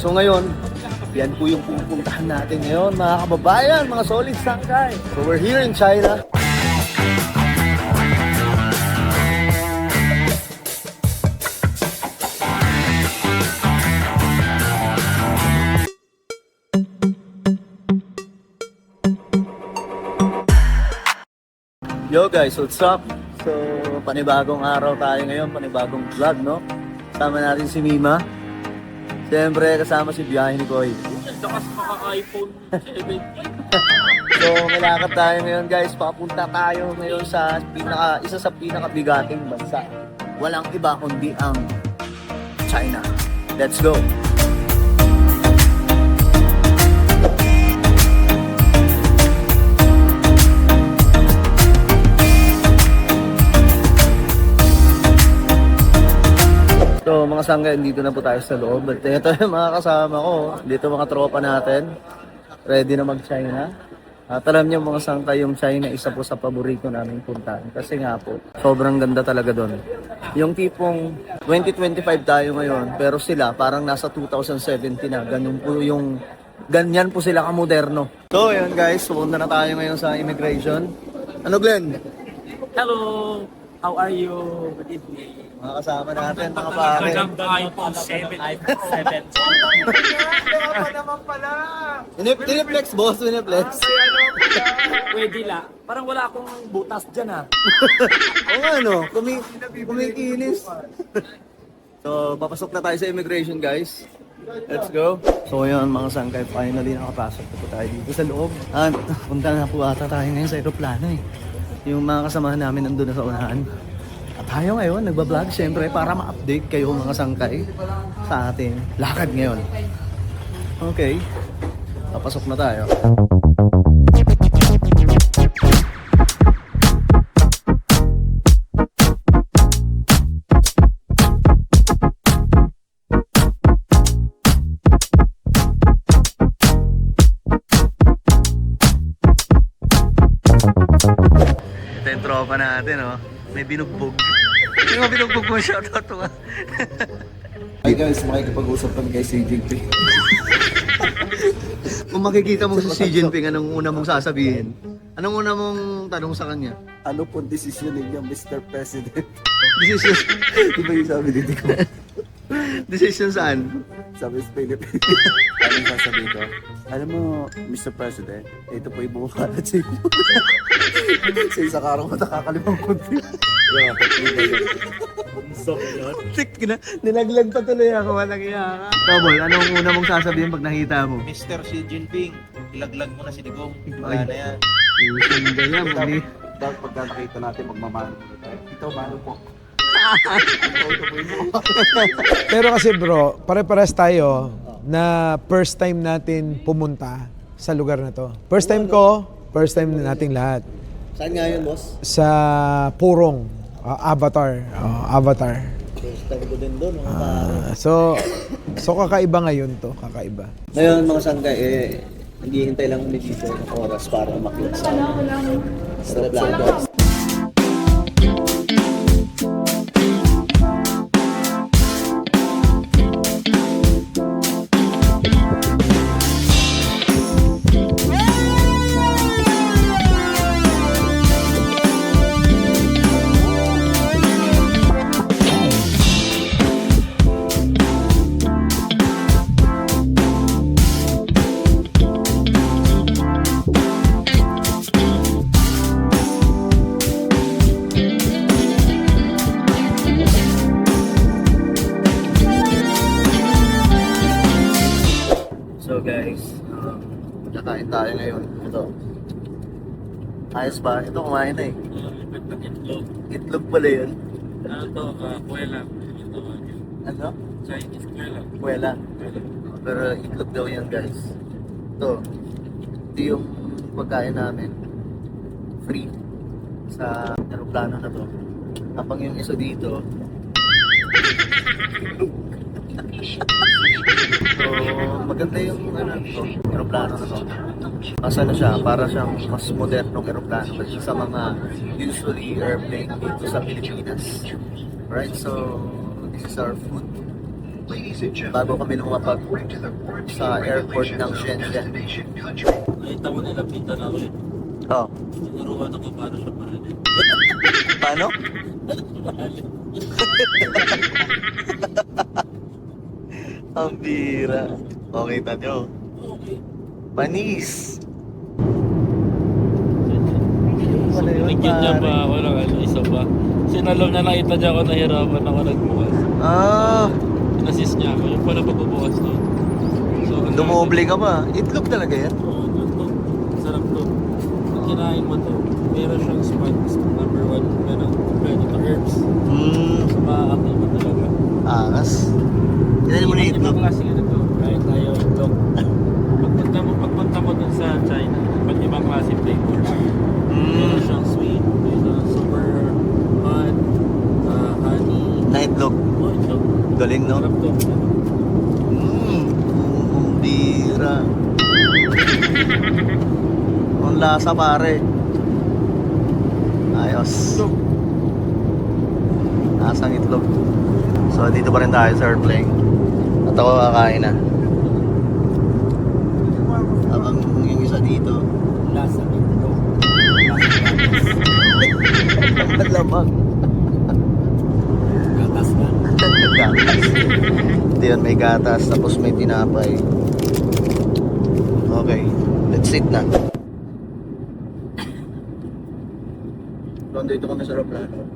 So ngayon, yan po yung pupuntahan natin ngayon mga kababayan, mga solid sangkay. So we're here in China. Yo guys, what's up? So, panibagong araw tayo ngayon, panibagong vlog, no? Kasama natin si Mima. Siyempre, kasama si Biyahe ni Koy. Lakas maka-iPhone 7. So, malakad tayo ngayon guys. Papunta tayo ngayon sa isa sa pinakabigating bansa. Walang iba kundi ang China. Let's go! So mga sangga, dito na po tayo sa loob. At ito yung mga kasama ko. Dito mga tropa natin. Ready na mag-China. At alam niyo mga sangka, yung China isa po sa paborito namin puntahan. Kasi nga po, sobrang ganda talaga doon. Yung tipong 2025 tayo ngayon, pero sila parang nasa 2017 na. Ganyan po sila kamoderno. So yun guys, pumunta na tayo ngayon sa immigration. Ano Glenn? Hello! How are you? Good evening. Mga kasama natin, mga pare. Talagang iPhone 7. iPhone 7. Tiniplex boss, tiniplex. Pwede la. Parang wala akong butas dyan ha. Oo nga no, kumikinis. So, papasok na tayo sa immigration guys. Let's go. So yun mga sangkay, finally nakapasok na po tayo dito sa loob. At punta na po ata tayo ngayon sa aeroplano eh. Yung mga kasamahan namin nandun na sa unahan. At tayo ngayon, nagbablog syempre para ma-update kayo mga sangkay sa ating lakad ngayon. Okay, papasok na tayo. Ito yung tropa natin, oh. May binugbog. Yung mga binugbog mo, shoutout mo. Hi guys, makikipag-usap kami kay Xi Jinping. Kung makikita mo si Xi Jinping, anong una mong sasabihin? Anong una mong tanong sa kanya? Ano po desisyon ninyo, Mr. President? Decision. Di ba yung sabi dito ko? Decision saan? Sabi sa Philippines. Anong sasabihin ko? Alam mo, Mr. President, ito po yung bumakalat sa iyo. Sa isang araw ko nakakalimang kunti. Tik na, nilaglag pa tuloy ako, walang iya ka. Tobol, anong una mong sasabihin pag nakita mo? Mr. Xi Jinping, ilaglag mo na si Digong. Ay. Wala na yan. Usanda yan, mali. Dapat pagka nakita natin, magmamano muna tayo. Ito, mano po. Pero kasi bro, pare-pares tayo na first time natin pumunta sa lugar na to. First time ko, first time nating lahat. Saan nga yun, boss? Sa Purong, Avatar. Avatar. First time ko din doon, mga pare. So kakaiba ngayon to, kakaiba. Ngayon, mga sangkay, naghihintay lang kami dito ng oras para umakyat sa aeroplano. So guys, kakain tayo ngayon. Ito. Ayos ba? Ito kumain na eh. Itlog. Itlog pala yun. Ano to? Kuwela. Ano? Chinese kuwela. Wala. Pero itlog daw yan guys. Ito. Ito yung pagkain namin. Free. Sa aeroplano na to. Habang yung isa dito. So, maganda yung aeroplano na to. Mas ano siya, para siyang mas modernong aeroplano kasi sa mga usually airplane dito sa Pilipinas. Right, so this is our food. bago kami lumapag sa airport ng Shenzhen. Nakita mo nilapitan ako eh. Oh. Tinuruan ako paano siya mahalin. Paano? Ang bira. Okay, tanyo. Okay. Panis. Nagyan niya pa ako ng isa pa. Sinalaw niya, nakita niya ako nahirapan ako nagbukas. Ah, Inassist niya ako. Yung pala pagbubukas doon. So, dumoble ka ba? Itlog talaga yan? Oo, to. Sarap to. Pag kinain mo to, meron siyang spice. Number 1, meron pwede to herbs. So, makakakil mo talaga. Angas. Kailan mo na Ibang itlog? klase ka na to. Kahit tayo itlog. Pagpunta mo dun sa China, iba't ibang klase flavors. Meron siyang sweet, meron super hot, honey. Na itlog. Oh, itlog. Galing, no? Sarap to. Ang bira. Ang lasa, pare. Ayos. Itlog. Lasang itlog. So, dito pa rin tayo sa airplane. At ako kakain na. Habang yung isa dito, Lasa itlog. malamang. Gatas na. Gatas. Ito yun, may gatas, tapos may tinapay. Okay, let's sit na. Nandito kami sa aeroplano.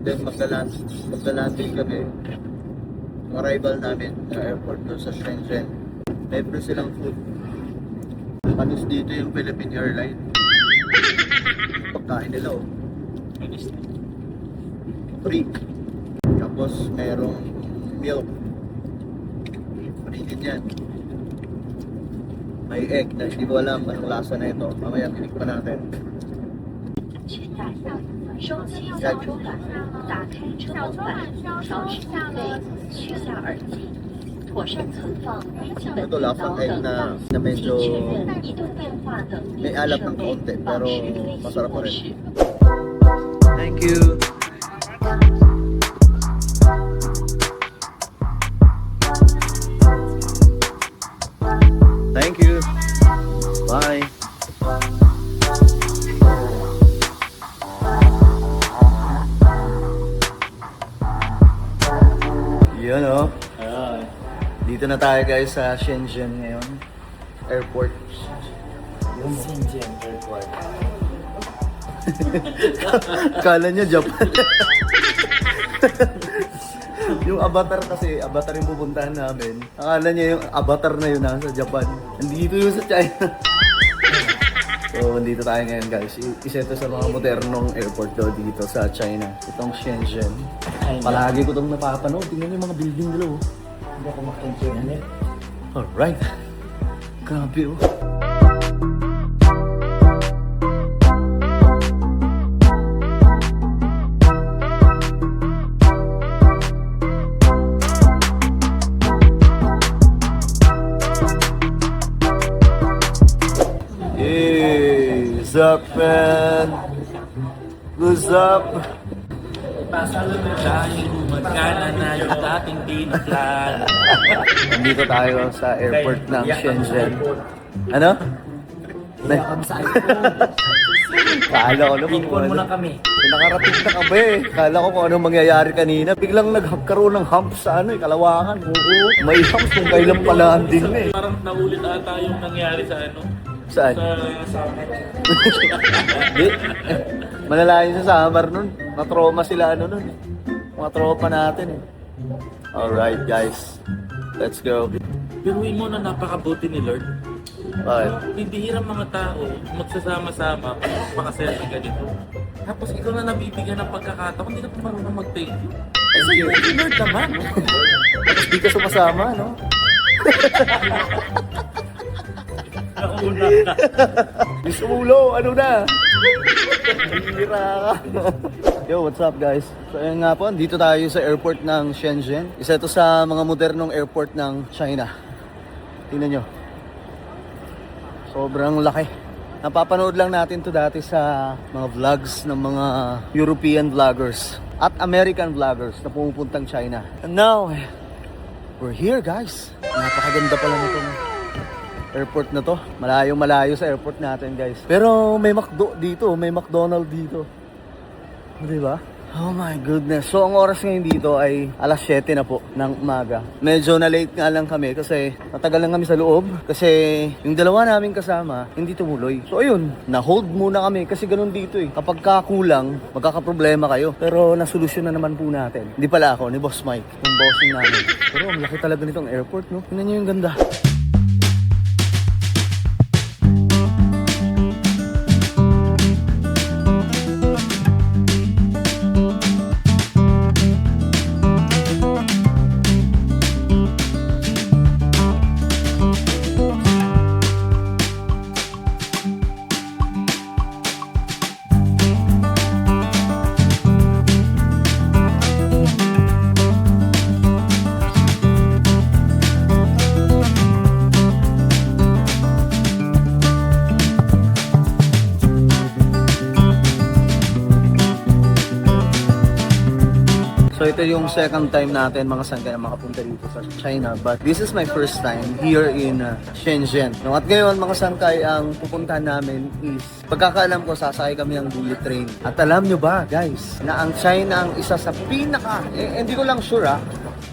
Then maglalanding kami. Ang arrival namin sa airport doon sa Shenzhen. Libre silang food. Panis dito yung Philippine Airlines. Pagkain nila, oh. Free. Tapos merong milk. Free din yan. May egg na hindi ko alam anong lasa na ito. Mamaya tinikman natin. 收机小桌板，打开车门板，调试定位，取下耳机，妥善存放笔记本 Ito 电脑 lasang egg 等 na 等， medyo 请确认移动电话等 may 联系 alat 设 ng 备 kaunti 保 pero 持微 masarap 信 pa 模 rin. 式。 Thank you. Thank you. Bye. Yun oh. Dito na tayo guys sa Shenzhen ngayon. Airport. Shenzhen Airport. Kala niya Japan. Yung avatar kasi, avatar yung pupuntahan namin. Akala niya yung avatar na yun nasa Japan. Nandito yun sa China. So, nandito tayo ngayon guys. Isa ito sa mga modernong airport daw dito sa China. Itong Shenzhen. Palagi ko itong napapanood. Tingnan yung mga building nila oh. Hindi ako makintunan eh. Alright. Grabe oh. Hey, what's up, man? What's up? Pasalo na tayo, magkana na yung dating pinaglan. Nandito tayo sa airport ng Shenzhen. Ano? Kami sa iPhone. Kala ko naman Pinpon mo na kami. Nakarating na kami. Kala ko kung anong mangyayari kanina. Biglang nagkaroon ng hump sa Kalawakan. Oo. May hump kung kailan pala din na eh. Parang naulit ata yung nangyari sa Saan? sa Hindi. Malalayo sa summer nun. Natroma sila nun. Mga tropa natin eh. Alright guys. Let's go. Biruin mo na napakabuti ni Lord. Bakit? Bibihirang mga tao magsasama-sama makaselfie ka dito. Tapos ikaw na nabibigyan ng pagkakataon, hindi na pa marunong mag-thank you. Eh, sa'yo si Lord naman. Tapos di ka sumasama, no? Nauna. Gusto ulo, ano na? Hira ka. Yo, what's up guys? So ayun nga po, dito tayo sa airport ng Shenzhen. Isa ito sa mga modernong airport ng China. Tingnan nyo. Sobrang laki. Napapanood lang natin to dati sa mga vlogs ng mga European vloggers at American vloggers na pumupuntang China. And now, we're here guys. Napakaganda pala nitong airport na to. Malayo-malayo sa airport natin guys. Pero may McDo dito, may McDonald's dito. Di ba? Oh my goodness. So ang oras ngayon dito ay alas 7 na po ng umaga. Medyo na late nga lang kami kasi matagal lang kami sa loob. Kasi yung dalawa namin kasama hindi tumuloy. So ayun, na-hold muna kami kasi ganun dito eh. Kapag kakulang, magkakaproblema kayo. Pero nasolusyon na naman po natin. Hindi pala ako, ni Boss Mike, yung bossing namin. Pero ang laki talaga nitong airport, no? Tingnan nyo yung ganda. So ito yung second time natin mga sangkay na makapunta dito sa China. But this is my first time here in Shenzhen. No, at ngayon mga sangkay, ang pupuntahan namin is, pagkakaalam ko, sasakay kami ng bullet train. At alam nyo ba guys, na ang China ang isa sa pinaka, hindi ko lang sure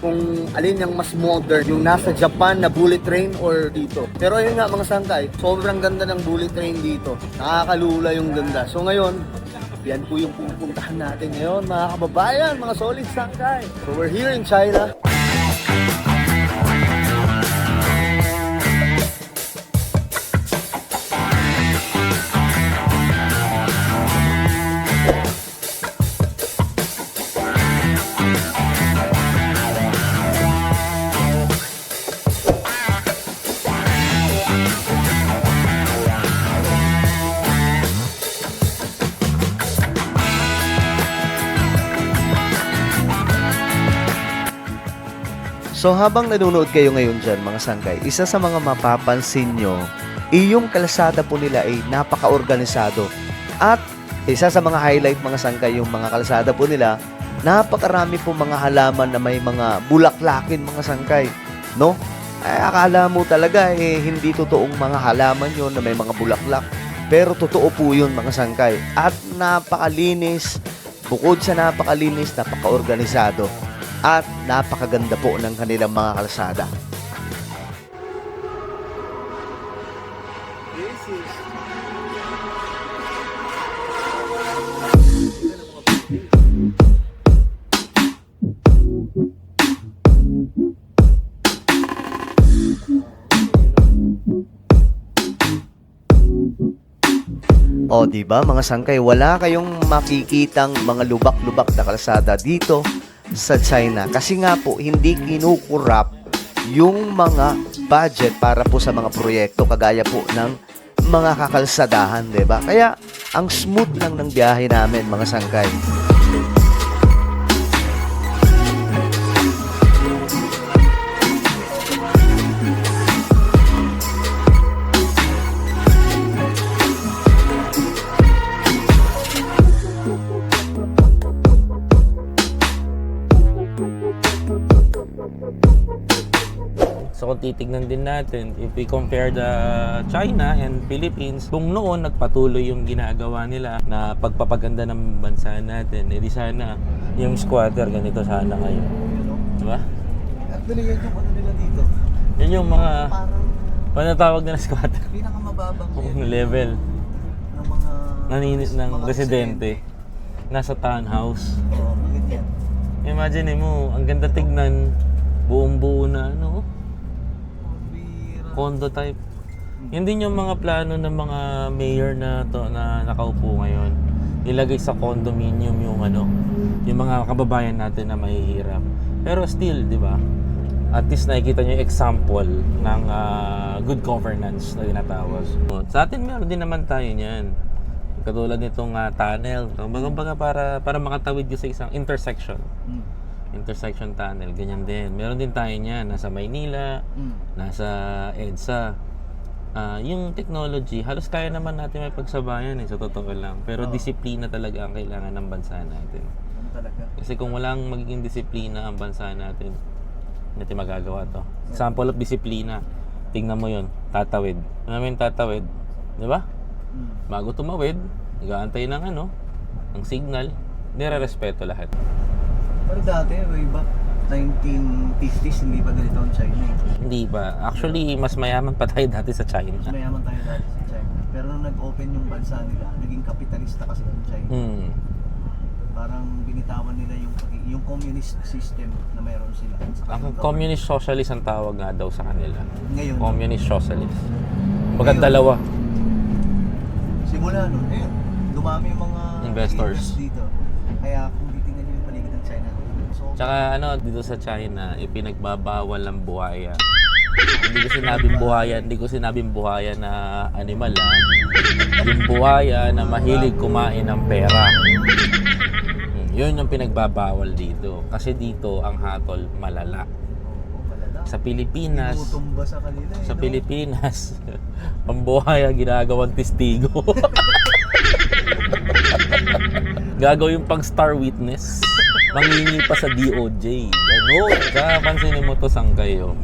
kung alin yung mas modern, yung nasa Japan na bullet train or dito. Pero ayun nga mga sangkay, sobrang ganda ng bullet train dito. Nakakalula yung ganda. So ngayon, yan po yung pupuntahan natin ngayon mga kababayan, mga solid sangkay. So we're here in China. So habang nanonood kayo ngayon dyan mga sangkay, isa sa mga mapapansin nyo, yung kalsada po nila ay napaka-organisado. At isa sa mga highlight mga sangkay, yung mga kalsada po nila, napakarami po mga halaman na may mga bulaklakin mga sangkay. No? Ay, akala mo talaga hindi totoong mga halaman yon na may mga bulaklak. Pero totoo po yun mga sangkay. At napakalinis, bukod sa napakalinis, napaka-organisado. At napakaganda po ng kanilang mga kalsada. O, di ba mga sangkay, wala kayong makikitang mga lubak-lubak na kalsada dito sa China. Kasi nga po, hindi kinukurap yung mga budget para po sa mga proyekto kagaya po ng mga kakalsadahan, di ba? Kaya, ang smooth lang ng biyahe namin, mga sangkay. So kung titignan din natin, if we compare the China and Philippines, kung noon nagpatuloy yung ginagawa nila na pagpapaganda ng bansa natin, edi sana yung squatter ganito sana ngayon. Diba? Actually, yan yung ano nila dito. Yan yung mga, Parang ano tawag nila squatter? pinakamababang Level ng mga naninit ng mga residente. Nasa townhouse. Oo, ganyan. Imagine mo, ang ganda tignan, buong-buo na ano, condo type. Yun din yung mga plano ng mga mayor na to na nakaupo ngayon. Ilagay sa condominium yung ano, yung mga kababayan natin na mahihirap. Pero still, di ba? At least nakikita nyo yung example ng good governance na tinatawag. Sa atin meron din naman tayo niyan. Katulad nitong tunnel. Baga para makatawid ka sa isang intersection. Intersection tunnel, ganyan din. Meron din tayo niyan, nasa Maynila, nasa EDSA. Yung technology, halos kaya naman natin may pagsabayan sa totoo lang. Pero disiplina talaga ang kailangan ng bansa natin. Talaga. Kasi kung walang magiging disiplina ang bansa natin, hindi natin magagawa to. Example of disiplina, tingnan mo yon, tatawid. Ano naman yung tatawid? Di ba? Bago tumawid, nag-aantay ng ng signal, nire-respeto lahat. Pero dati, way back 1950s, hindi pa ganito ang China eh. Hindi ba? Actually, mas mayaman pa tayo dati sa China. Mas mayaman tayo dati sa China. Pero nung nag-open yung bansa nila, naging kapitalista kasi ang China. Parang binitawan nila yung communist system na meron sila. Ang communist socialist ang tawag nga daw sa kanila. Ngayon, Communist socialist. Bagat dalawa. simula nun, dumami yung mga Investors. dito. Kaya kung titingnan nyo yung paligid ng China, so, Tsaka dito sa China, ipinagbabawal ang buhaya. Hindi ko sinabing buhaya na animal Yung buhaya na mahilig kumain ng pera. Yun yung pinagbabawal dito. Kasi dito ang hatol malala. Sa Pilipinas, tinutumba sa kanila sa Pilipinas, ang buhaya ginagawang testigo. Gagawin pang star witness. Mangingi pa sa DOJ. Kaya pansinin mo to kayo.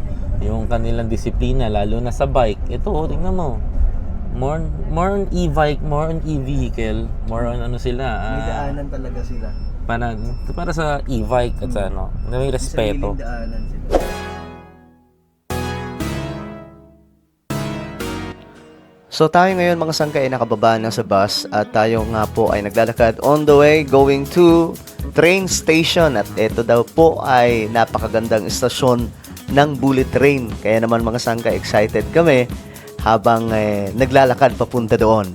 Yung kanilang disiplina, lalo na sa bike. Ito, tingnan mo. More on e-bike, more on e-vehicle, more on sila. May daanan talaga sila. Para sa e-bike at sa may respeto. Sariling daanan sila. So tayo ngayon mga sangkay ay nakababa na sa bus at tayo nga po ay naglalakad on the way going to train station at ito daw po ay napakagandang istasyon ng bullet train. Kaya naman mga sangkay excited kami habang naglalakad papunta doon.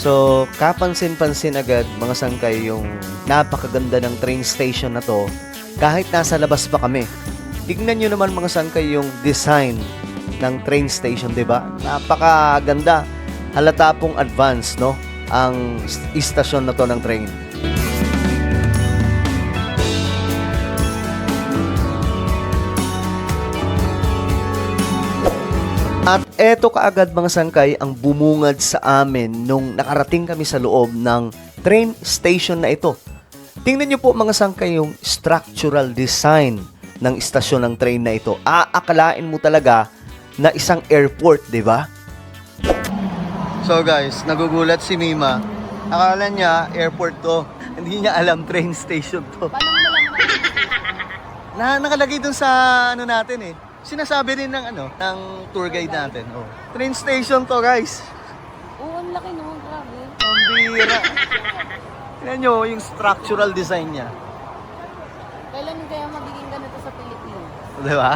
So, kapansin-pansin agad mga sangkay yung napakaganda ng train station na to kahit nasa labas pa kami. Tignan nyo naman mga sangkay yung design ng train station, di ba? Napakaganda. Halata pong advance, no? Ang istasyon na to ng train. At eto kaagad mga sangkay ang bumungad sa amin nung nakarating kami sa loob ng train station na ito. Tingnan nyo po mga sangkay yung structural design ng istasyon ng train na ito. Aakalain mo talaga na isang airport, di ba? So guys, nagugulat si Mima. Akala niya airport to. Hindi niya alam train station to. Nakalagay dun sa natin eh. Sinasabi rin ng ng tour guide natin. Oh. Train station to, guys. Oo, ang laki no, grabe. Ang bira. Tingnan nyo yung structural design niya. Kailan kaya magiging ganito sa Pilipinas? Di ba?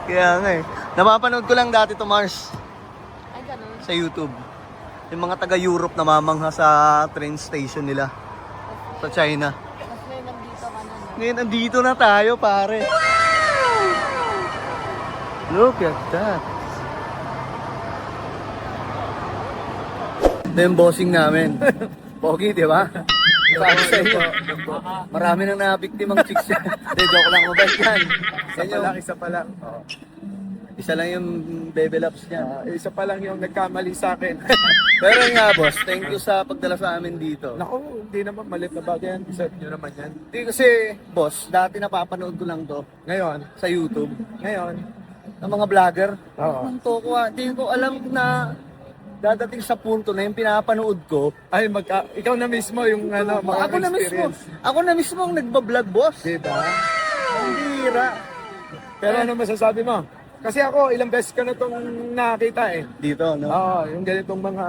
Kaya nga eh. Napapanood ko lang dati to Mars Ay, ganun. sa YouTube. Yung mga taga-Europe na mamangha sa train station nila sa China. Mas may nandito ka na, no? Ngayon, andito na tayo, pare. Look at that. Ito yung bossing namin. Pogi, di ba? Sabi sa inyo, marami nang nabiktimang chicks yan. Hindi, joke lang, mabait yan. Isa pa lang. Isa lang yung baby laps niya. Isa pa lang yung nagkamali sa akin. Pero nga, boss, thank you sa pagdala sa amin dito. Naku, hindi naman malit na bagay yan. Deserve nyo naman yan. Hindi kasi, boss, dati napapanood ko lang to Ngayon, sa YouTube ngayon, ng mga vlogger. Oo. Ang toko, hindi ko alam na dadating sa punto na yung pinapanood ko. ay ikaw na mismo yung mga Ako na mismo. experience. Ako na mismo ang nagbablog, boss. Diba? Ang bira. Pero ano masasabi mo? Kasi ako, ilang beses ka na itong nakita eh. Dito, no? Oo, yung ganitong mga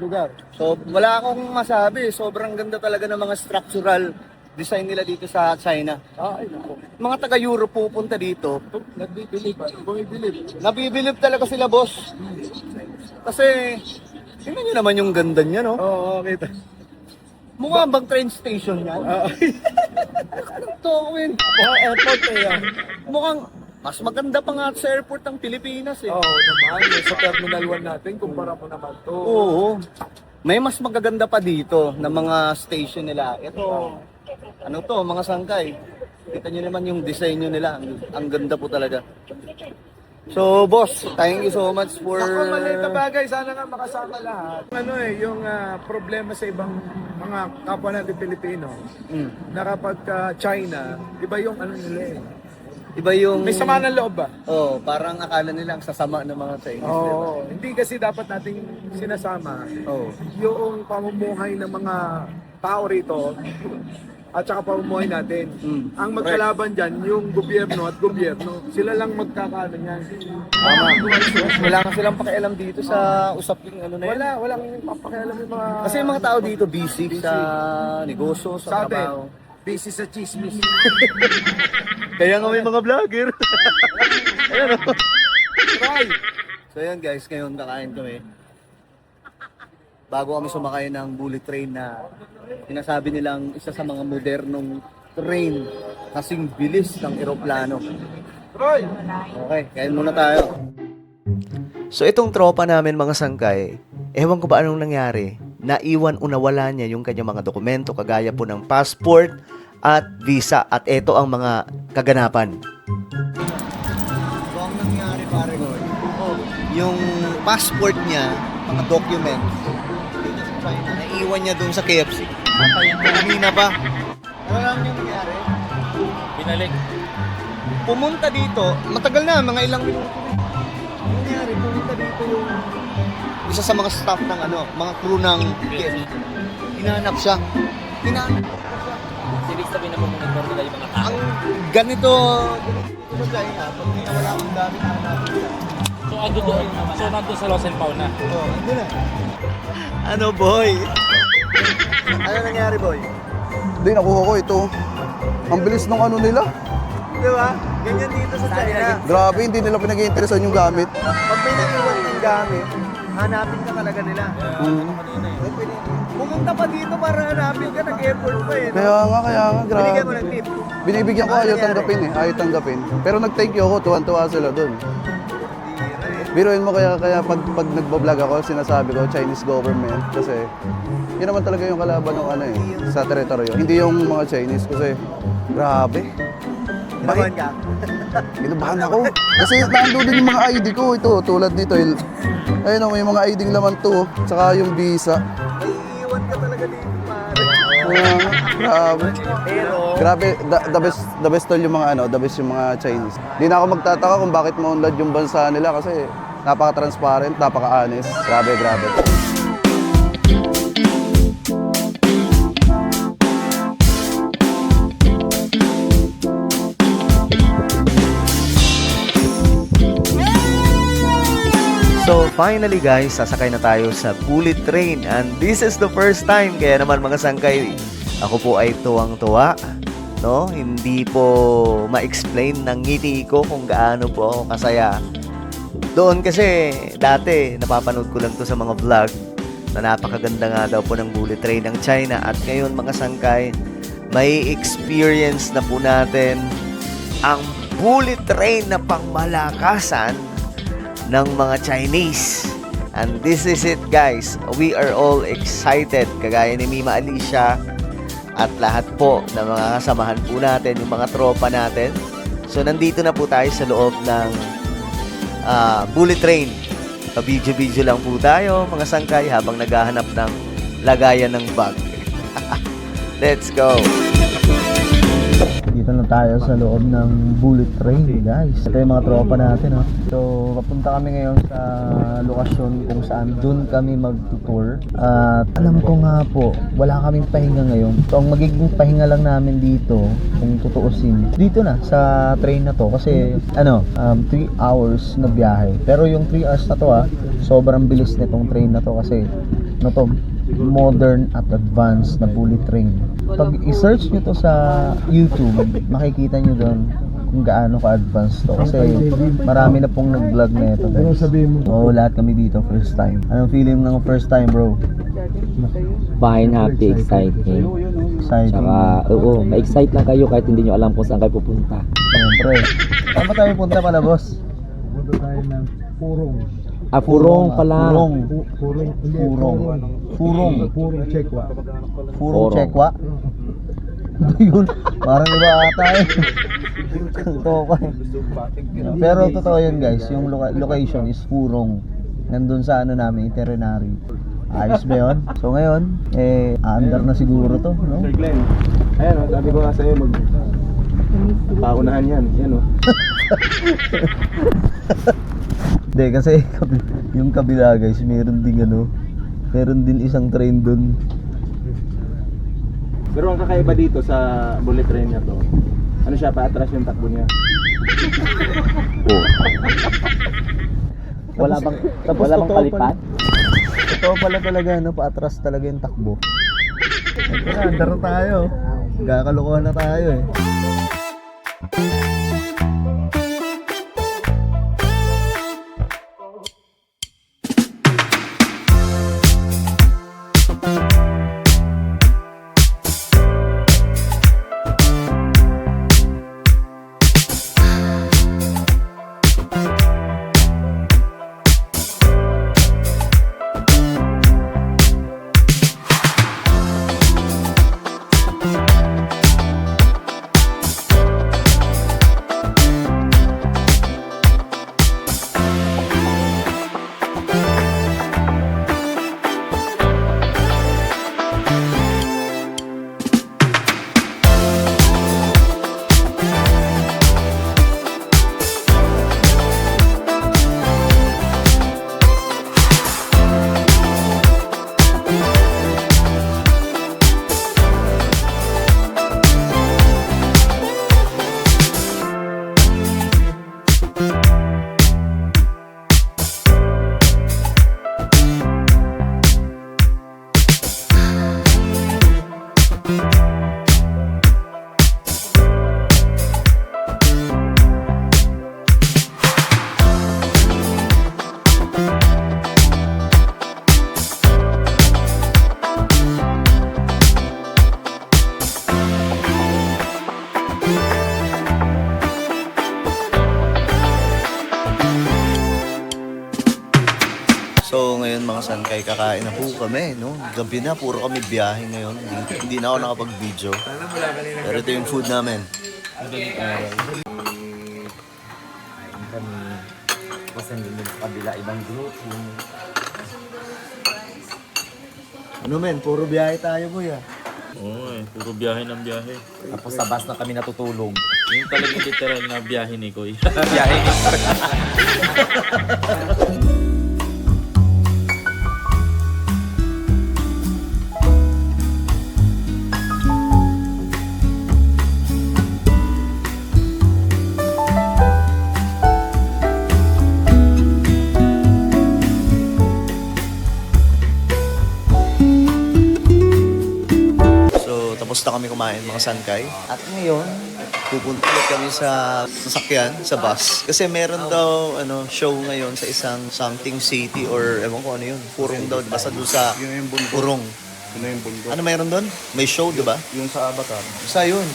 lugar. So, wala akong masabi. Sobrang ganda talaga ng mga structural design nila dito sa China. Ay, naku. Mga taga-Europe pupunta dito. Nagbibilib. Bumibilib. Nabibilib talaga sila, boss. Kasi, tingnan nyo naman yung ganda niya, no? Oo, kita. Mukha bang train station yan? Oo. Anong toko yun? Mga airport eh yan. Mukhang, Mas maganda pa nga sa airport ng Pilipinas eh. Oo naman, sa Terminal 1 natin, kumpara mo naman to. Oo. May mas magaganda pa dito na mga station nila. Ito, ano to, mga sangkay. Kita nyo naman yung design nyo nila. Ang ganda po talaga. So, boss, thank you so much for... Ako, maliit na bagay. Sana nga makasama lahat. Yung problema sa ibang mga kapwa natin Pilipino, na kapag China, iba yung ano nila eh. Iba yung... May sama ng loob ba? Oh, parang akala nila ang sasama ng mga Chinese, di ba? Oo. Hindi kasi dapat nating sinasama Oh. yung pamumuhay ng mga tao rito at saka pamumuhay natin. Ang magkalaban dyan, yung gobyerno at gobyerno, sila lang magkakaano niyan. Tama. Wala ka silang pakialam dito sa usaping ano na yun. Walang papakialam yung mga... Kasi yung mga tao dito busy sa negosyo, sa sa atin, trabaho. busy sa chismis. Kaya nga may mga vlogger. Ayan o. Try! So ayan guys, ngayon kakain kami. Bago kami sumakay ng bullet train na sinasabi nilang isa sa mga modernong train kasing bilis ng eroplano. Troy! Okay, kain muna tayo. So itong tropa namin mga sangkay, ewan ko ba anong nangyari, naiwan o nawala niya yung kanyang mga dokumento kagaya po ng passport at visa at ito ang mga kaganapan. So ang nangyari pare ko, yung passport niya, mga document, dito sa China, naiwan niya dun sa KFC. Kanina pa. Ano lang yung nangyari? Binalik. Pumunta dito, matagal na, mga ilang minuto na. Ang nangyari, pumunta dito yung isa sa mga staff ng ano, mga crew ng KFC. Hinanap siya. Ibig sabihin na mumonitor nila yung mga tao. Ang ganito sa China, pag may nawala akong gamit, hanapin siya. So, ando doon. So, nandun sa Los Pau na. Oo, hindi na. Ano boy? Ano nangyari, boy? Hindi, nakuha ko ito. Ang bilis ng ano nila. Di ba? Ganyan dito sa China. Grabe, hindi nila pinag-iinteresan yung gamit. Pag may naiwan ng gamit, hanapin ka talaga nila. Pumunta pa dito para hanapin ka, nag-effort pa eh. No? Kaya nga, grabe. Binigyan mo ng tip. Binibigyan ko, ayaw tanggapin eh. Ayaw tanggapin. Pero nag-thank you ako, tuwan-tuwa sila dun. Biruin mo kaya pag nagbablog ako, sinasabi ko Chinese government kasi yun naman talaga yung kalaban ng ano eh, sa teritoryo. Hindi yung mga Chinese kasi grabe. Ginawan ka. Ginabahan ako. Kasi nandun din yung mga ID ko. Ito, tulad dito. Ayun o, may mga ID laman to. Tsaka yung visa. Naiiwan ka talaga dito, pare. Grabe. Pero, Grabe, the best tol yung mga ano, the best yung mga Chinese. Hindi na ako magtataka kung bakit maunlad yung bansa nila kasi napaka-transparent, napaka-honest. Grabe. So finally guys, sasakay na tayo sa bullet train and this is the first time kaya naman mga sangkay, ako po ay tuwang-tuwa, no? Hindi po ma-explain ng ngiti ko kung gaano po ako kasaya. Doon kasi dati napapanood ko lang to sa mga vlog na napakaganda nga daw po ng bullet train ng China at ngayon mga sangkay, may experience na po natin ang bullet train na pangmalakasan ng mga Chinese. And this is it guys. We are all excited. Kagaya ni Mima Alicia at lahat po ng mga kasamahan po natin, yung mga tropa natin. So nandito na po tayo sa loob ng bullet train. Pa-video-video lang po tayo mga sangkay habang naghahanap ng lagayan ng bag. Let's go! dito na tayo sa loob ng bullet train, guys. Ito yung mga tropa natin, ha. So, papunta kami ngayon sa lokasyon kung saan dun kami mag-tour. At alam ko nga po, wala kaming pahinga ngayon. So, ang magiging pahinga lang namin dito, kung tutuusin, dito na sa train na to. Kasi, 3 hours na biyahe. Pero yung 3 hours na to, sobrang bilis nitong train na to kasi, modern at advanced na bullet train. Pag i-search nyo to sa YouTube, makikita nyo doon kung gaano ka-advanced to. Kasi marami na pong nag-vlog na ito, guys. Oo, lahat kami dito, first time. Anong feeling ng first time, bro? Fine, happy, exciting. Exciting. Tsaka, ma-excite lang kayo kahit hindi nyo alam kung saan kayo pupunta. Siyempre. Saan ba tayo punta pala, boss? Punta tayo ng Purong. Purong pala. Purong. Purong. Purong. Purong. Purong Chekwa. Purong Chekwa. Yun. Parang iba ata eh. Totoo eh. Pero totoo yun guys. Yung location is Purong. Nandun sa ano namin, itinerary. Ayos ba yun? So ngayon, under na siguro to, no? Sir Glenn, ayan o, sabi ko nga sa'yo, paunahan yan, yan o. Hindi, kasi yung kabila guys, meron din isang train dun. Pero ang kakaiba dito sa bullet train niya to, ano siya, paatras yung takbo niya. Wala bang palipad? Totoo pala talaga, no? Paatras talaga yung takbo. Tara, andar na tayo. Gakalokohan na tayo eh. So ngayon mga sankay, kakain na po kami, no? Gabi na, puro kami biyahe ngayon. Hindi na ako nakapag-video. Pero ito yung food namin. Ano men, puro biyahe tayo boy ah. Oo puro biyahe ng biyahe. Tapos sa bus na kami natutulog. Yung talagang literal na biyahe ni Koy. Biyahe ni So tapos na kami kumain mga sankay. At ngayon, pupunta ulit kami sa sasakyan, sa bus. Kasi meron daw show ngayon sa isang something city or ewan ko ano yun. Purong daw, basta doon sa Purong. Ano meron doon? May show, di ba? Yung sa Avatar. Basta yun.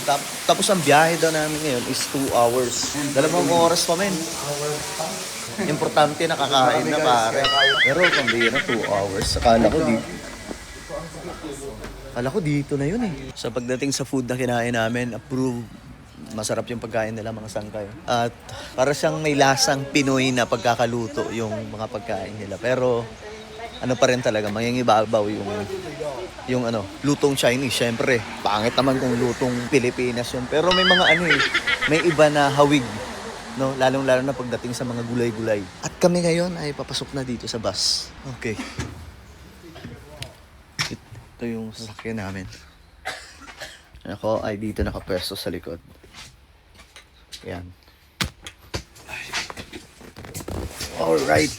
Tapos ang biyahe daw namin ngayon is 2 hours. 2 oras pa men. Importante nakakain na pare. Pero pambira 2 hours. Akala ko dito na yun eh. Sa pagdating sa food na kinain namin, approved. Masarap yung pagkain nila mga sangkay. At para siyang may lasang Pinoy na pagkakaluto yung mga pagkain nila. Pero ano pa rin talaga, mangingibabaw yung lutong Chinese. Syempre, pangit naman kung lutong Pilipinas yun. Pero may mga may iba na hawig. No? Lalong-lalo na pagdating sa mga gulay-gulay. At kami ngayon ay papasok na dito sa bus. Okay. Ito yung sasakyan namin. Ako ay dito nakapwesto sa likod. Yan. Alright.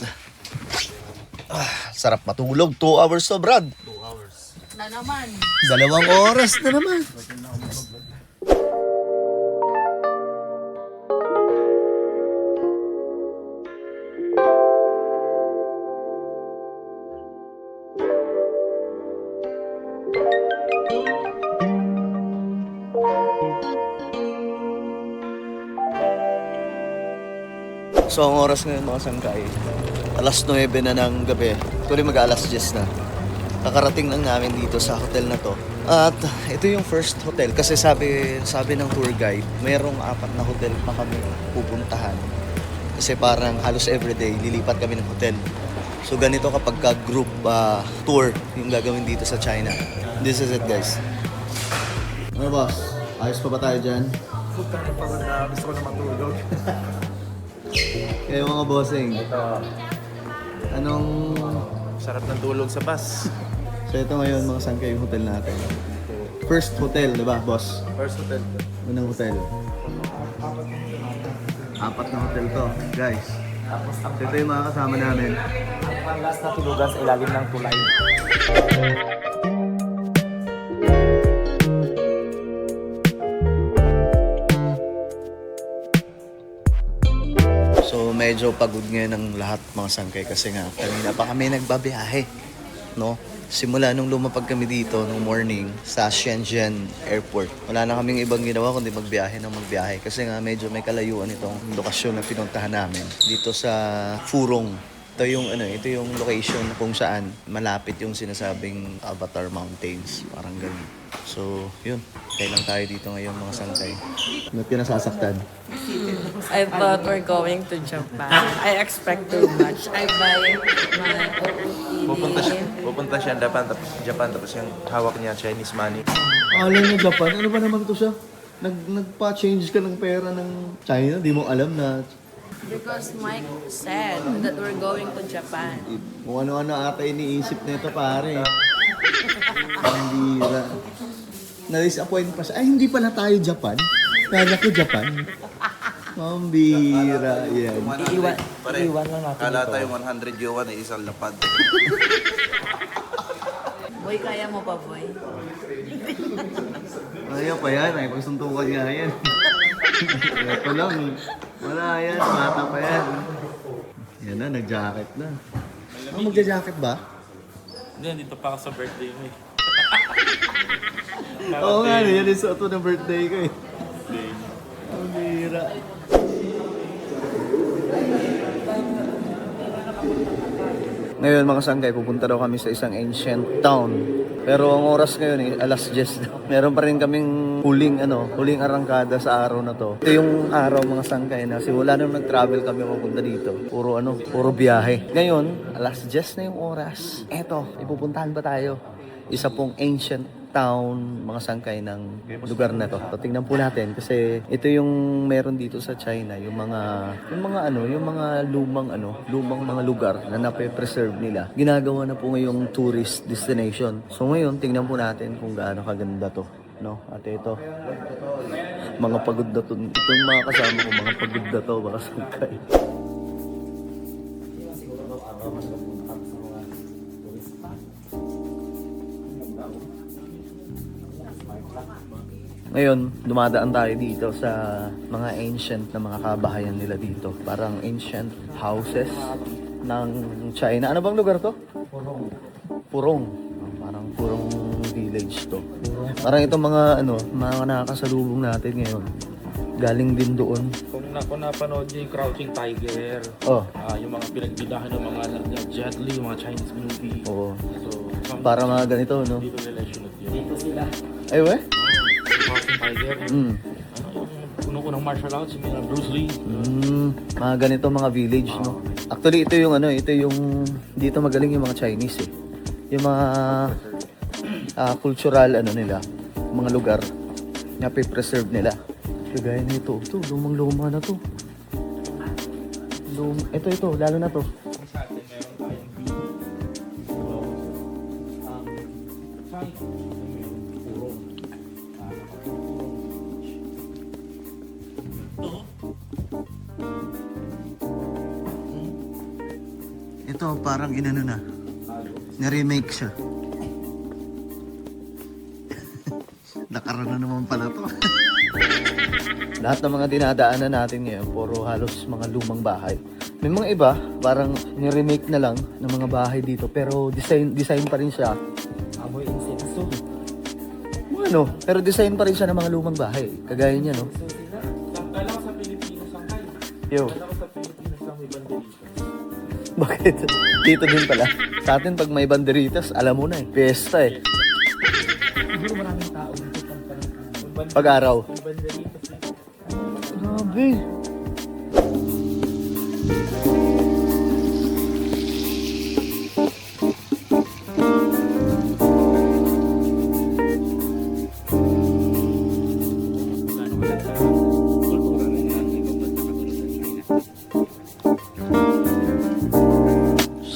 Sarap matulog. 2 hours to, Brad. 2 hours. Na naman. 2 oras na naman. So ang oras ngayon mga sangkay, alas 9 na ng gabi. Tuloy mag-alas 10 na. Kakarating lang namin dito sa hotel na to. At ito yung first hotel kasi sabi ng tour guide, mayroong 4 na hotel pa kami pupuntahan. Kasi parang halos everyday lilipat kami ng hotel. So ganito kapag ka-group tour yung gagawin dito sa China. This is it guys. Ano boss? Ayos pa ba tayo dyan? Gusto ko na matulog. Kayo mga bossing. Anong... Sarap ng tulog sa bus. So ito ngayon mga sangkay yung hotel natin. First hotel, di ba boss? First hotel. Unang hotel. 4 na hotel to, guys. So ito yung mga kasama namin. Ang last na tulugan sa ilalim ng tulay. So medyo pagod ngayon ang lahat mga sangkay kasi nga kanina pa kami nagbabiyahe, no? Simula nung lumapag kami dito nung morning sa Shenzhen Airport. Wala na kaming ibang ginawa kundi magbiyahe kasi nga medyo may kalayuan itong lokasyon na pinuntahan namin dito sa Furong. Ito yung location kung saan malapit yung sinasabing Avatar Mountains, parang ganun. So, yun. Kailan tayo dito ngayon mga sangkay. Ba't ka nasasaktan? I thought we're going to Japan. I expect too much. I buy my Pupunta siya Japan tapos yung hawak niya Chinese money. Alam niyo Japan? Ano ba naman to siya? Nagpa-change ka ng pera ng China? Di mo alam na Because Mike said that we're going to Japan. kung ano-ano ata iniisip nito pare. Hindi na. Na-disappoint pa siya. Ay, hindi pala tayo Japan. Kala ko Japan. Mambira. Yan. Iiwan lang natin Kala ito. tayo 100 yuan ay isang lapad. Boy, kaya mo pa, boy? Ayaw pa yan. Ay, pagsuntukan nga yan. Ito lang. Wala yan. Mata pa yan. Yan na, nag-jacket na. Magja-jacket ba? Hindi, dito pa ako sa birthday mo eh. Oo nga, yan yung suot ng birthday ko eh. Ang bira. Ngayon mga sangkay, pupunta daw kami sa isang ancient town. Pero ang oras ngayon alas 10 na. Meron pa rin kaming huling arangkada sa araw na to. Ito yung araw mga sangkay na simula nung nag-travel kami papunta dito. Puro biyahe. Ngayon, alas 10 na yung oras. Eto, ipupuntahan ba tayo? Isa pong ancient town, mga sangkay ng lugar na to. So, tingnan po natin kasi ito yung meron dito sa China, yung mga lumang mga lugar na nape-preserve nila. Ginagawa na po ngayong tourist destination. So ngayon, tingnan po natin kung gaano kaganda to, no? At ito, mga pagod na to. Itong mga kasama ko, mga pagod na to, mga sangkay. Ngayon, dumadaan tayo dito sa mga ancient na mga kabahayan nila dito. Parang ancient houses ng China. Ano bang lugar to? Purong. Parang Purong village to. Parang itong mga nakakasalubong natin ngayon. Galing din doon. Kung napanood niyo yung Crouching Tiger, Oh. yung mga pinagbidahan ng mga Jet Li, yung mga Chinese movie. Oo. So, Para mga ganito, no? dito nila sinunod yun. Dito sila. Ay, we? Crouching Tiger. Mm. Yung unang martial arts, yung mga Bruce Lee. Mga ganito mga village, no? Actually, ito yung dito magaling yung mga Chinese eh. Yung mga cultural nila, mga lugar na preserve nila. Kagaya na ito, lumang-luma na to. Ito, lalo na to. Sa atin, meron tayong beach. Puro. Ito, parang na. Na-remake siya. Nakaraan na naman pala to. Lahat ng mga dinadaanan natin ngayon, puro halos mga lumang bahay. May mga iba, parang ni-remake na lang ng mga bahay dito, pero design pa rin siya. Amoy insenso. Pero design pa rin siya ng mga lumang bahay. Kagaya niya, no? Kala ko sa Pilipinas ang kayo. Yo. Kala ko sa Pilipinas Bakit? Dito din pala. Sa atin, pag may banderitas, alam mo na eh. Fiesta eh. Pag-araw. Grabe.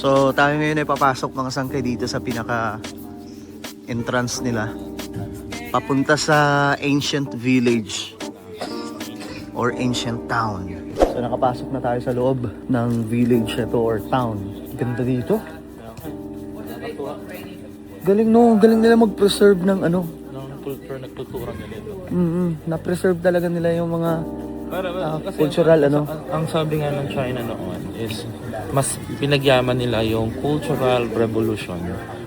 So, tayo ngayon ay papasok mga sangkay dito sa pinaka entrance nila. Papunta sa ancient village or ancient town. So, nakapasok na tayo sa loob ng village na to or town. Ganda dito. Galing no, galing nila mag-preserve ng ano. Nagkultura nila ito. Na-preserve talaga nila yung mga Kasi cultural ano. ang sabi nga ng China noon is mas pinagyaman nila yung cultural revolution.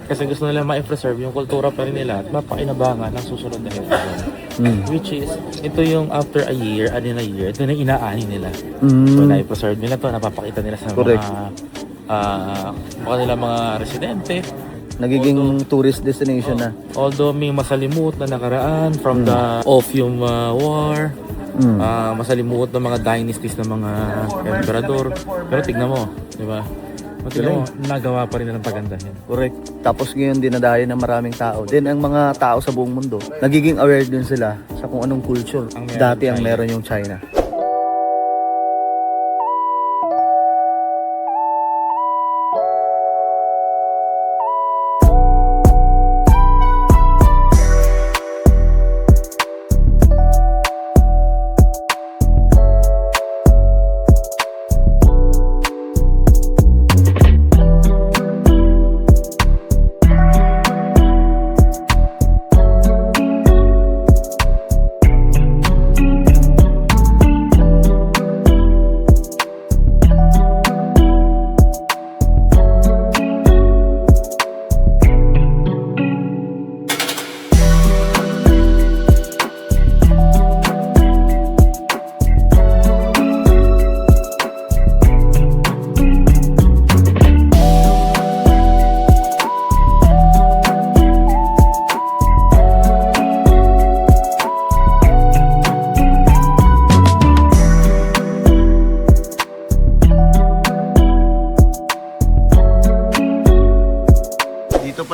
Kasi gusto nila ma-preserve yung kultura pa rin nila at mapakinabangan ang susunod na henerasyon. Which is, ito yung after a year, ito na inaani nila. So, na-preserve nila to, napapakita nila sa Correct. mga residente. Nagiging tourist destination na. Although may masalimut na nakaraan from the Opium War, masalimuot ng mga dynasties ng mga emperador. Pero tignan mo, di ba? Tignan mo, nagawa pa rin ng pagandahin. Correct. Tapos ngayon dinadayo ng maraming tao. Then ang mga tao sa buong mundo, nagiging aware din sila sa kung anong culture dati ang meron yung China.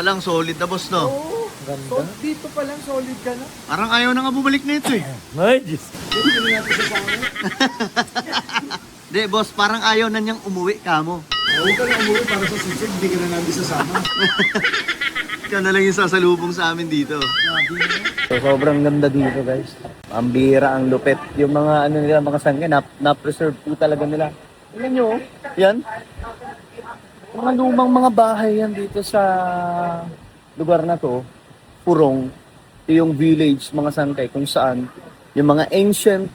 Lang solid na boss no. So, dito pa lang solid ka na. Parang ayaw na nga bumalik nito eh. Ay, Diyos. Di boss, parang ayaw na niyang umuwi kamo. Huwag ka na umuwi para sa sisig, hindi ka na namin sasama. Ikaw na lang yung sasalubong sa amin dito. So, sobrang ganda dito guys. Ang bira, ang lupit. Yung mga ano nila, mga sangke, na-preserve po talaga nila. Tingnan nyo, yan. Mga lumang mga bahay yan dito sa lugar na to. Purong. Ito yung village, mga sangkay, kung saan yung mga ancient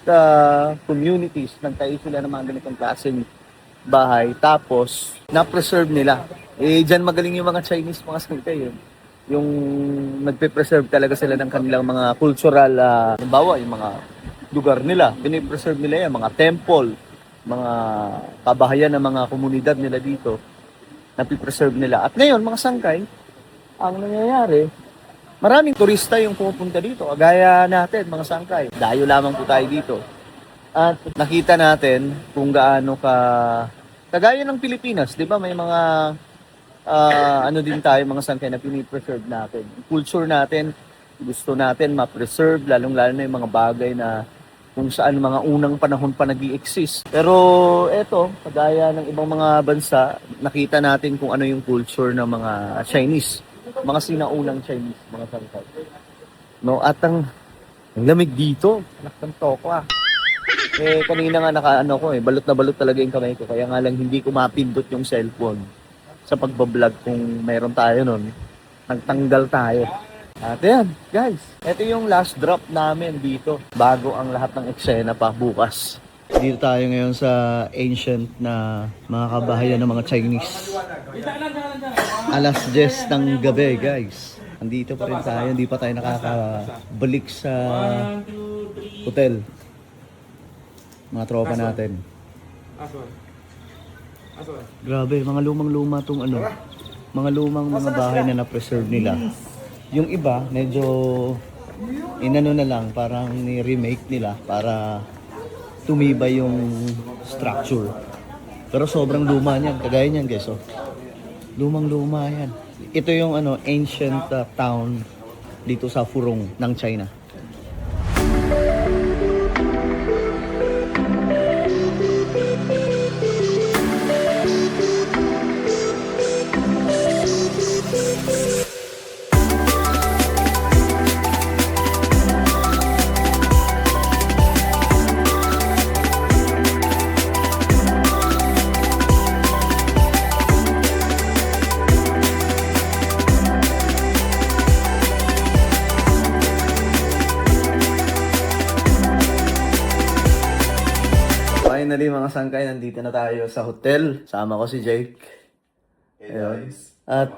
communities, nagtayo sila ng mga ganitong klaseng bahay. Tapos, na-preserve nila. Eh, dyan magaling yung mga Chinese, mga sangkay yun. Yung nagpe-preserve talaga sila ng kanilang mga cultural, halimbawa, yung mga lugar nila. Pinipreserve nila yan, mga temple, mga kabahayan ng mga komunidad nila dito. Napipreserve nila. At ngayon, mga sangkay, ang nangyayari, maraming turista yung pumupunta dito. Kagaya natin, mga sangkay. Dayo lamang po tayo dito. At nakita natin kung gaano kagaya ng Pilipinas, di ba? May mga, ano din tayo, mga sangkay na pinipreserve natin. Culture natin, gusto natin ma-preserve, lalong-lalo na yung mga bagay na kung saan mga unang panahon pa nag-i-exist. Pero eto, kagaya ng ibang mga bansa, nakita natin kung ano yung culture ng mga Chinese. Mga sinaunang Chinese, mga sangkay. No, at ang lamig dito, anak ng toko ah. Eh, kanina nga nakaano ko balot na balot talaga yung kamay ko. Kaya nga lang hindi ko mapindot yung cellphone sa pagbablog kung mayroon tayo nun. Nagtanggal tayo. At yan, guys, ito yung last drop namin dito bago ang lahat ng eksena pa bukas. Dito tayo ngayon sa ancient na mga kabahayan ng mga Chinese. Alas 10 ng gabi, guys. Andito pa rin tayo, hindi pa tayo nakakabalik sa hotel. Mga tropa natin. Grabe, mga lumang-luma tong ano. Mga lumang mga bahay na na-preserve nila. Yung iba, medyo inano na lang, parang ni-remake nila para tumibay yung structure. Pero sobrang luma niyan, kagaya niyan guys, oh. Lumang-luma yan. Ito yung ano, ancient town dito sa Furong ng China. Finally mga sangkay, nandito na tayo sa hotel. Sama ko si Jake. Ayun. At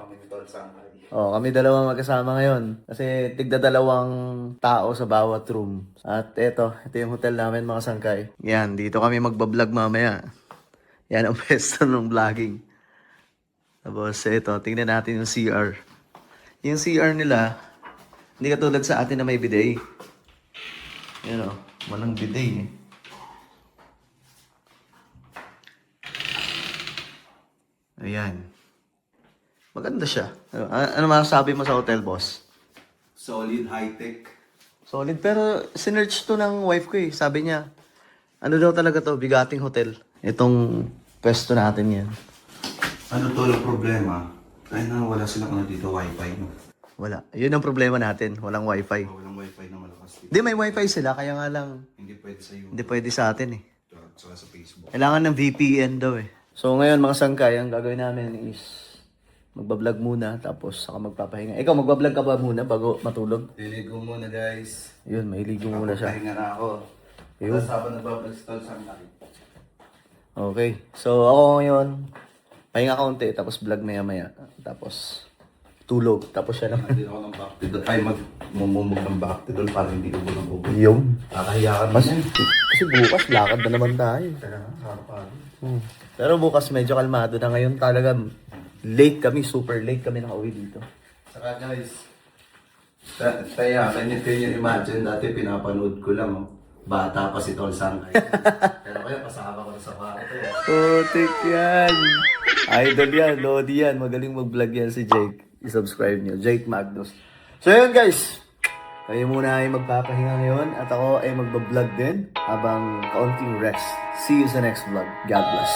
kami dalawang magkasama ngayon. Kasi tigda-dalawang tao sa bawat room. At ito yung hotel namin mga sangkay. Yan, dito kami magbablog mamaya. Yan ang pwesto ng vlogging. Tapos ito, tingnan natin yung CR. Yung CR nila, hindi katulad sa atin na may bidet. Yan o, walang bidet eh. Ayan. Maganda siya. Ano masasabi mo sa hotel, boss? Solid, high-tech. Solid. Pero sinearch to ng wife ko eh. Sabi niya, ano daw talaga to? Bigating hotel. Itong pwesto natin yan. Ano to ang problema? Ay na, wala silang dito, wifi. No? Wala. Yun ang problema natin. Walang wifi. Walang wifi na malakas dito. Hindi, may wifi sila. Kaya nga lang, Hindi pwede sa YouTube hindi pwede sa atin eh. at sa Facebook. Kailangan ng VPN daw eh. So ngayon mga sangkay, ang gagawin namin is magbablog muna tapos saka magpapahinga. Ikaw, magbablog ka ba muna bago matulog? Liligo muna guys. Yun, mailigo muna siya. Pahinga na ako. Yun. Tapos habang nagbablog sa akin. Okay. So ako ngayon, pahinga kaunti tapos vlog maya-maya. Tapos tulog. Tapos siya naman. Hindi ako ng back to doon. Ay, magmumumog ng back to doon para hindi ubo ng ubo. Yung. Kakahiya ka Mas, kasi bukas lakad na naman tayo. Pero bukas medyo kalmado na ngayon. Talaga late kami, super late kami nakauwi dito. Saka guys, kaya can you imagine dati pinapanood ko lang bata pa si Tol Sangkay. Pero kaya pasama ko na sa kwarto. Putik yan. Idol yan, Lodi yan. Magaling mag-vlog yan si Jake. I-subscribe nyo, Jake Magnus. So yun guys, kayo muna ay magpapahinga ngayon at ako ay magbablog din habang kaunting rest. See you sa next vlog. God bless.